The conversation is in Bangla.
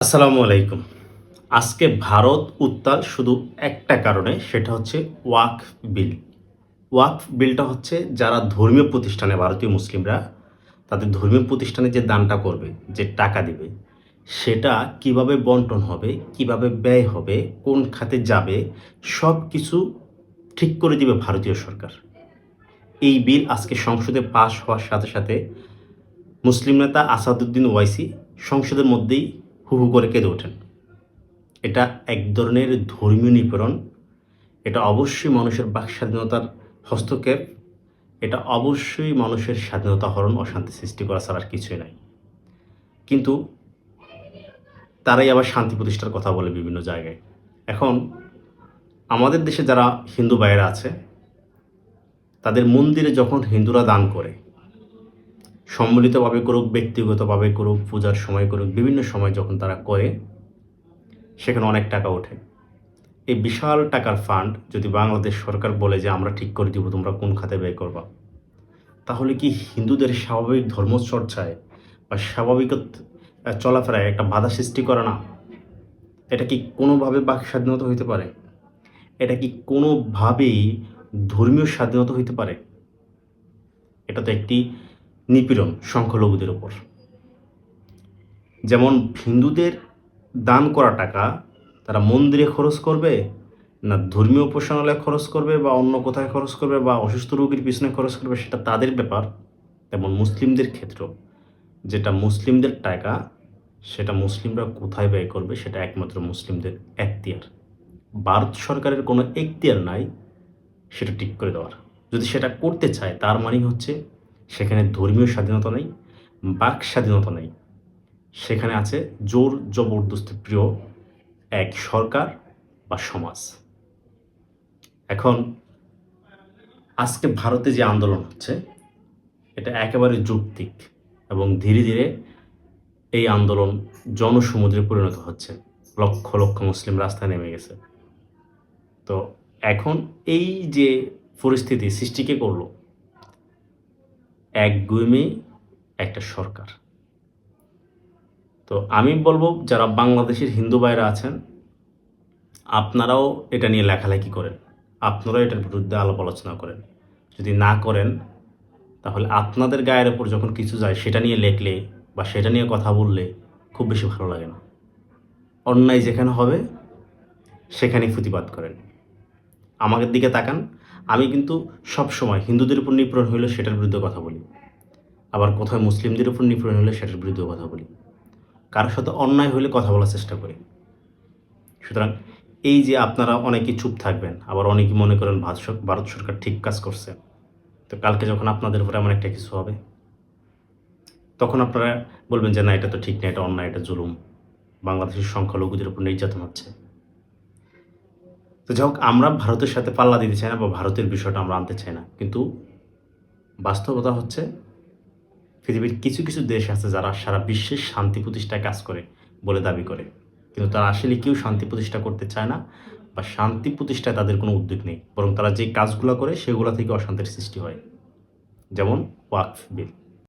আসসালামু আলাইকুম। আজকে ভারত উত্তাল শুধু একটা কারণে, সেটা হচ্ছে ওয়াকফ বিল। ওয়াকফ বিলটা হচ্ছে যারা ধর্মীয় প্রতিষ্ঠানে ভারতীয় মুসলিমরা তাদের ধর্মীয় প্রতিষ্ঠানে যে দানটা করবে, যে টাকা দিবে, সেটা কিভাবে বন্টন হবে, কিভাবে ব্যয় হবে, কোন খাতে যাবে, সব কিছু ঠিক করে দিবে ভারতীয় সরকার। এই বিল আজকে সংসদে পাস হওয়ার সাথে সাথে মুসলিম নেতা আসাদুদ্দিন ওয়াইসি সংসদের মধ্যেই হু হু করে কেঁদে ওঠেন। এটা এক ধরনের ধর্মীয় নিপীড়ন। এটা অবশ্যই মানুষের বাক স্বাধীনতার হস্তক্ষেপ। এটা অবশ্যই মানুষের স্বাধীনতা হরণ, অশান্তি সৃষ্টি করা ছাড়া আর কিছুই নাই। কিন্তু তারাই আবার শান্তি প্রতিষ্ঠার কথা বলে বিভিন্ন জায়গায়। এখন আমাদের দেশে যারা হিন্দু ভাইয়েরা আছে, তাদের মন্দিরে যখন হিন্দুরা দান করে, সম্মিলিতভাবে করুক, ব্যক্তিগতভাবে করুক, পূজার সময় করুক, বিভিন্ন সময় যখন তারা করে, সেখানে অনেক টাকা ওঠে। এই বিশাল টাকার ফান্ড যদি বাংলাদেশ সরকার বলে যে আমরা ঠিক করে দিব তোমরা কোন খাতে ব্যয় করবা, তাহলে কি হিন্দুদের স্বাভাবিক ধর্মচর্চায় বা স্বাভাবিক চলাফেরায় একটা বাধা সৃষ্টি করে না? এটা কি কোনোভাবে বাক স্বাধীনতা হইতে পারে? এটা কি কোনোভাবেই ধর্মীয় স্বাধীনতা হইতে পারে? এটা তো একটি নিপীড়ন সংখ্যালঘুদের ওপর। যেমন হিন্দুদের দান করা টাকা তারা মন্দিরে খরচ করবে, না ধর্মীয় উপাসনালয়ে খরচ করবে, বা অন্য কোথায় খরচ করবে, বা অসুস্থ রোগীর পিছনে খরচ করবে, সেটা তাদের ব্যাপার। তেমন মুসলিমদের ক্ষেত্র, যেটা মুসলিমদের টাকা, সেটা মুসলিমরা কোথায় ব্যয় করবে সেটা একমাত্র মুসলিমদের এখতিয়ার। ভারত সরকারের কোনো এখতিয়ার নাই সেটা ঠিক করে দেওয়ার। যদি সেটা করতে চায় তার মানে হচ্ছে সেখানে ধর্মীয় স্বাধীনতা নেই, বাক স্বাধীনতা নেই, সেখানে আছে জোর জবরদস্তি প্রিয় এক সরকার বা সমাজ। এখন আজকে ভারতে যে আন্দোলন হচ্ছে, এটা একেবারে যৌক্তিক এবং ধীরে ধীরে এই আন্দোলন জনসমুদ্রে পরিণত হচ্ছে। লক্ষ লক্ষ মুসলিম রাস্তায় নেমে গেছে। তো এখন এই যে পরিস্থিতি সৃষ্টি কে করলো? একগুঁয়েমি একটা সরকার। তো আমি বলবো যারা বাংলাদেশের হিন্দু ভাইরা আছেন, আপনারাও এটা নিয়ে লেখালেখি করেন, আপনারাও এটার বিরুদ্ধে আলাপ আলোচনা করেন। যদি না করেন, তাহলে আপনাদের গায়ের ওপর যখন কিছু যায় সেটা নিয়ে লেখলে বা সেটা নিয়ে কথা বললে খুব বেশি ভালো লাগে না। অন্যায় যেখানে হবে সেখানেই প্রতিবাদ করেন। আমাদের দিকে তাকান, আমি কিন্তু সব সময় হিন্দুদের উপর নিপীড়ন হইলে সেটার বিরুদ্ধে কথা বলি, আবার কোথায় মুসলিমদের উপর নিপীড়ন হলে সেটার বিরুদ্ধে কথা বলি, কারোর সাথে অন্যায় হলে কথা বলার চেষ্টা করি। সুতরাং এই যে আপনারা অনেকেই চুপ থাকবেন, আবার অনেকেই মনে করেন ভারত সরকার ঠিক কাজ করছে, তো কালকে যখন আপনাদের উপরে এমন একটা কিছু হবে, তখন আপনারা বলবেন যে না, এটা তো ঠিক না, এটা অন্যায়, এটা জুলুম, বাংলাদেশের সংখ্যালঘুদের উপর নির্যাতন হচ্ছে। তো যাই হোক, আমরা ভারতের সাথে পাল্লা দিতে চাই না বা ভারতের বিষয়টা আমরা আনতে চাই না, কিন্তু বাস্তবতা হচ্ছে পৃথিবীর কিছু কিছু দেশ আছে যারা সারা বিশ্বের শান্তি প্রতিষ্ঠায় কাজ করে বলে দাবি করে, কিন্তু তারা আসলে কেউ শান্তি প্রতিষ্ঠা করতে চায় না বা শান্তি প্রতিষ্ঠায় তাদের কোনো উদ্যোগ নেই, বরং তারা যে কাজগুলো করে সেগুলো থেকে অশান্তির সৃষ্টি হয়। যেমন ওয়াকফ বিল।